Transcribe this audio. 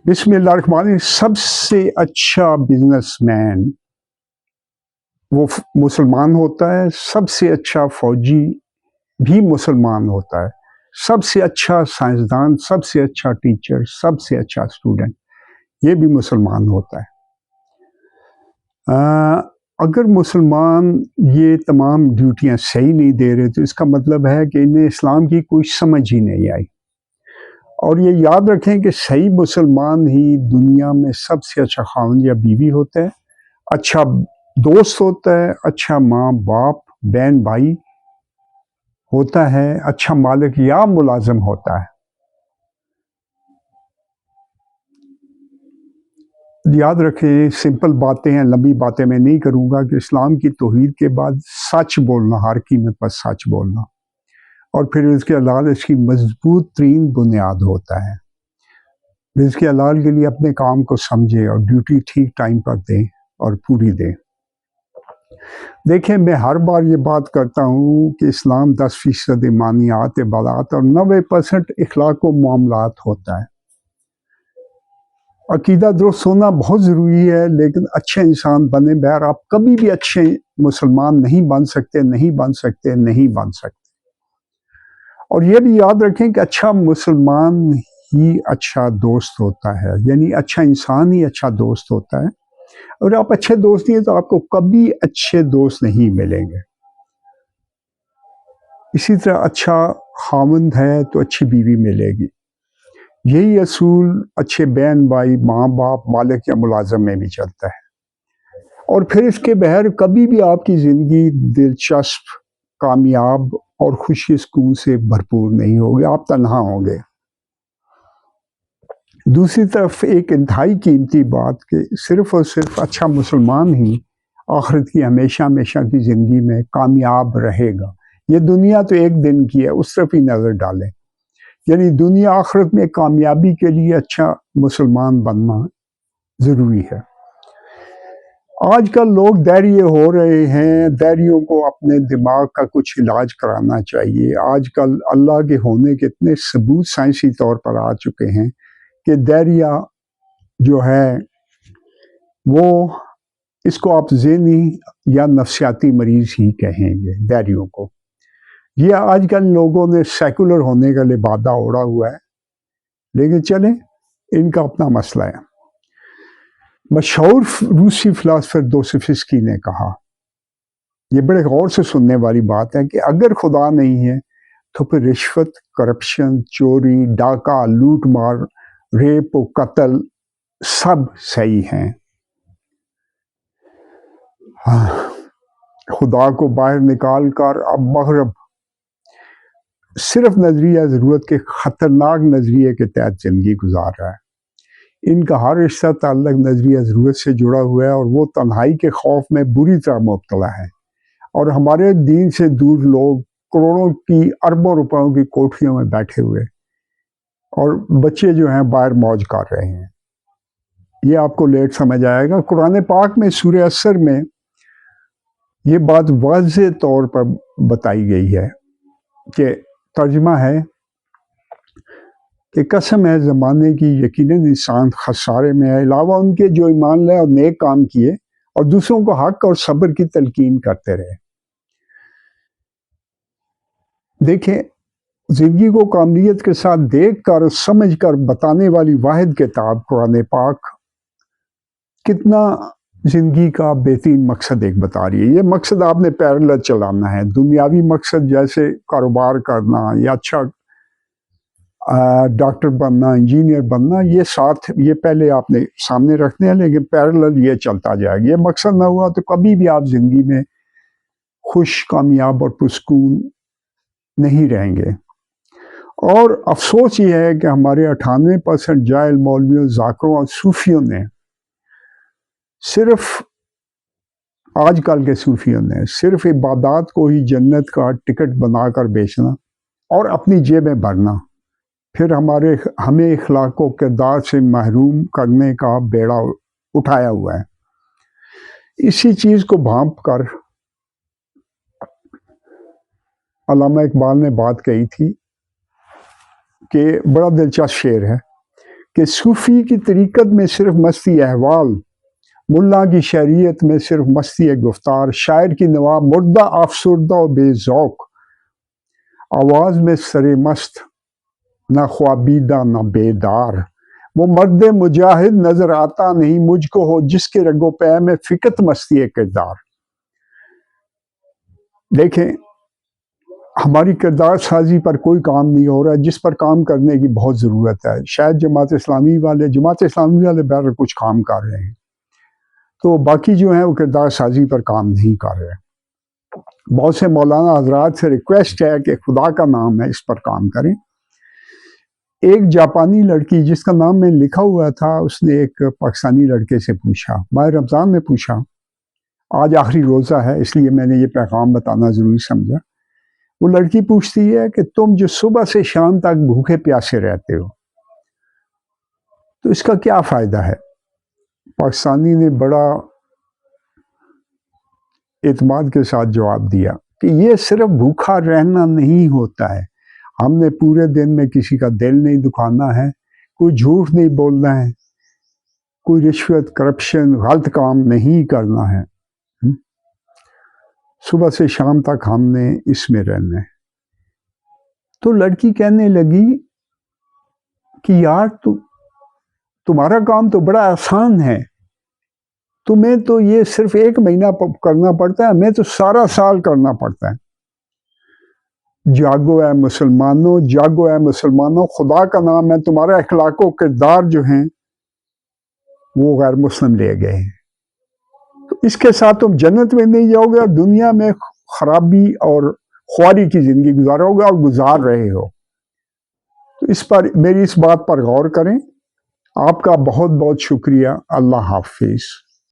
بسم اللہ الرحمن الرحیم۔ سب سے اچھا بزنس مین وہ مسلمان ہوتا ہے، سب سے اچھا فوجی بھی مسلمان ہوتا ہے، سب سے اچھا سائنسدان، سب سے اچھا ٹیچر، سب سے اچھا اسٹوڈنٹ یہ بھی مسلمان ہوتا ہے۔ اگر مسلمان یہ تمام ڈیوٹیاں صحیح نہیں دے رہے تو اس کا مطلب ہے کہ انہیں اسلام کی کوئی سمجھ ہی نہیں آئی۔ اور یہ یاد رکھیں کہ صحیح مسلمان ہی دنیا میں سب سے اچھا خاوند یا بیوی ہوتا ہے، اچھا دوست ہوتا ہے، اچھا ماں باپ بہن بھائی ہوتا ہے، اچھا مالک یا ملازم ہوتا ہے۔ یاد رکھیں، سمپل باتیں ہیں، لمبی باتیں میں نہیں کروں گا، کہ اسلام کی توحید کے بعد سچ بولنا، ہر قیمت پر سچ بولنا، اور پھر اس کے حلال اس کی مضبوط ترین بنیاد ہوتا ہے۔ رزق کے حلال کے لیے اپنے کام کو سمجھے اور ڈیوٹی ٹھیک ٹائم پر دیں اور پوری دیں۔ دیکھیں، میں ہر بار یہ بات کرتا ہوں کہ اسلام 10% ایمانیات عبادات اور 90% اخلاق و معاملات ہوتا ہے۔ عقیدہ درست ہونا بہت ضروری ہے، لیکن اچھے انسان بنے بغیر آپ کبھی بھی اچھے مسلمان نہیں بن سکتے، نہیں بن سکتے، نہیں بن سکتے۔ اور یہ بھی یاد رکھیں کہ اچھا مسلمان ہی اچھا دوست ہوتا ہے، یعنی اچھا انسان ہی اچھا دوست ہوتا ہے۔ اور آپ اچھے دوست نہیں ہیں تو آپ کو کبھی اچھے دوست نہیں ملیں گے۔ اسی طرح اچھا خاوند ہے تو اچھی بیوی ملے گی۔ یہی اصول اچھے بہن بھائی، ماں باپ، مالک یا ملازم میں بھی چلتا ہے۔ اور پھر اس کے بغیر کبھی بھی آپ کی زندگی دلچسپ، کامیاب اور خوشی سکون سے بھرپور نہیں ہوگی، آپ تنہا ہوں گے۔ دوسری طرف ایک انتہائی قیمتی بات کہ صرف اور صرف اچھا مسلمان ہی آخرت کی ہمیشہ ہمیشہ کی زندگی میں کامیاب رہے گا۔ یہ دنیا تو ایک دن کی ہے، اس طرف ہی نظر ڈالیں۔ یعنی دنیا آخرت میں کامیابی کے لیے اچھا مسلمان بننا ضروری ہے۔ آج کل لوگ دہریے ہو رہے ہیں، دہریوں کو اپنے دماغ کا کچھ علاج کرانا چاہیے۔ آج کل اللہ کے ہونے کے اتنے ثبوت سائنسی طور پر آ چکے ہیں کہ دہریہ جو ہے وہ اس کو آپ ذہنی یا نفسیاتی مریض ہی کہیں گے، دہریوں کو۔ یہ آج کل لوگوں نے سیکولر ہونے کا لبادہ اوڑھا ہوا ہے، لیکن چلیں، ان کا اپنا مسئلہ ہے۔ مشہور روسی فلاسفر دوستویفسکی نے کہا، یہ بڑے غور سے سننے والی بات ہے، کہ اگر خدا نہیں ہے تو پھر رشوت، کرپشن، چوری، ڈاکہ، لوٹ مار، ریپ و قتل سب صحیح ہیں۔ خدا کو باہر نکال کر اب مغرب صرف نظریہ ضرورت کے خطرناک نظریے کے تحت زندگی گزار رہا ہے۔ ان کا ہر رشتہ تعلق نظریہ ضرورت سے جڑا ہوا ہے، اور وہ تنہائی کے خوف میں بری طرح مبتلا ہے۔ اور ہمارے دین سے دور لوگ کروڑوں کی، اربوں روپوں کی کوٹھیوں میں بیٹھے ہوئے، اور بچے جو ہیں باہر موج کر رہے ہیں۔ یہ آپ کو لیٹ سمجھ آئے گا۔ قرآن پاک میں سورہ عصر میں یہ بات واضح طور پر بتائی گئی ہے، کہ ترجمہ ہے کہ قسم ہے زمانے کی، یقیناً انسان خسارے میں ہے، علاوہ ان کے جو ایمان لائے اور نیک کام کیے اور دوسروں کو حق اور صبر کی تلقین کرتے رہے۔ دیکھیں، زندگی کو کاملیت کے ساتھ دیکھ کر سمجھ کر بتانے والی واحد کتاب قرآن پاک کتنا زندگی کا بہترین مقصد ایک بتا رہی ہے۔ یہ مقصد آپ نے پیرلل چلانا ہے۔ دنیاوی مقصد جیسے کاروبار کرنا یا اچھا ڈاکٹر بننا، انجینئر بننا، یہ ساتھ، یہ پہلے آپ نے سامنے رکھنے ہیں، لیکن پیرلل یہ چلتا جائے گا۔ یہ مقصد نہ ہوا تو کبھی بھی آپ زندگی میں خوش، کامیاب اور پرسکون نہیں رہیں گے۔ اور افسوس یہ ہے کہ ہمارے 98% جاہل مولویوں، ذاکروں اور صوفیوں نے صرف، آج کل کے صوفیوں نے صرف عبادات کو ہی جنت کا ٹکٹ بنا کر بیچنا اور اپنی جیبیں بھرنا، پھر ہمیں اخلاق و کردار سے محروم کرنے کا بیڑا اٹھایا ہوا ہے۔ اسی چیز کو بھانپ کر علامہ اقبال نے بات کہی تھی، کہ بڑا دلچسپ شعر ہے کہ صوفی کی طریقت میں صرف مستی احوال، ملا کی شریعت میں صرف مستی گفتار، شاعر کی نوا مردہ افسردہ و بے ذوق، آواز میں سر مست نہ خوابیدہ نہ بیدار، وہ مرد مجاہد نظر آتا نہیں مجھ کو ہو جس کے رگ و پے میں فکت مستی کردار۔ دیکھیں، ہماری کردار سازی پر کوئی کام نہیں ہو رہا، جس پر کام کرنے کی بہت ضرورت ہے۔ شاید جماعت اسلامی والے بہرحال کچھ کام کر رہے ہیں، تو باقی جو ہیں وہ کردار سازی پر کام نہیں کر رہے۔ بہت سے مولانا حضرات سے ریکویسٹ ہے کہ خدا کا نام ہے اس پر کام کریں۔ ایک جاپانی لڑکی جس کا نام میں لکھا ہوا تھا، اس نے ایک پاکستانی لڑکے سے پوچھا، ماہ رمضان میں پوچھا، آج آخری روزہ ہے اس لیے میں نے یہ پیغام بتانا ضروری سمجھا۔ وہ لڑکی پوچھتی ہے کہ تم جو صبح سے شام تک بھوکے پیاسے رہتے ہو تو اس کا کیا فائدہ ہے؟ پاکستانی نے بڑا اعتماد کے ساتھ جواب دیا کہ یہ صرف بھوکا رہنا نہیں ہوتا ہے، ہم نے پورے دن میں کسی کا دل نہیں دکھانا ہے، کوئی جھوٹ نہیں بولنا ہے، کوئی رشوت کرپشن غلط کام نہیں کرنا ہے، صبح سے شام تک ہم نے اس میں رہنا ہے۔ تو لڑکی کہنے لگی کہ یار تمہارا کام تو بڑا آسان ہے، تمہیں تو یہ صرف 1 مہینہ کرنا پڑتا ہے، ہمیں تو سارا سال کرنا پڑتا ہے۔ جاگو اے مسلمانوں، جاگو اے مسلمانوں، خدا کا نام ہے، تمہارا اخلاق و کردار جو ہیں وہ غیر مسلم لے گئے ہیں، تو اس کے ساتھ تم جنت میں نہیں جاؤ گے اور دنیا میں خرابی اور خواری کی زندگی گزارو گے اور گزار رہے ہو۔ تو اس پر میری اس بات پر غور کریں۔ آپ کا بہت بہت شکریہ۔ اللہ حافظ۔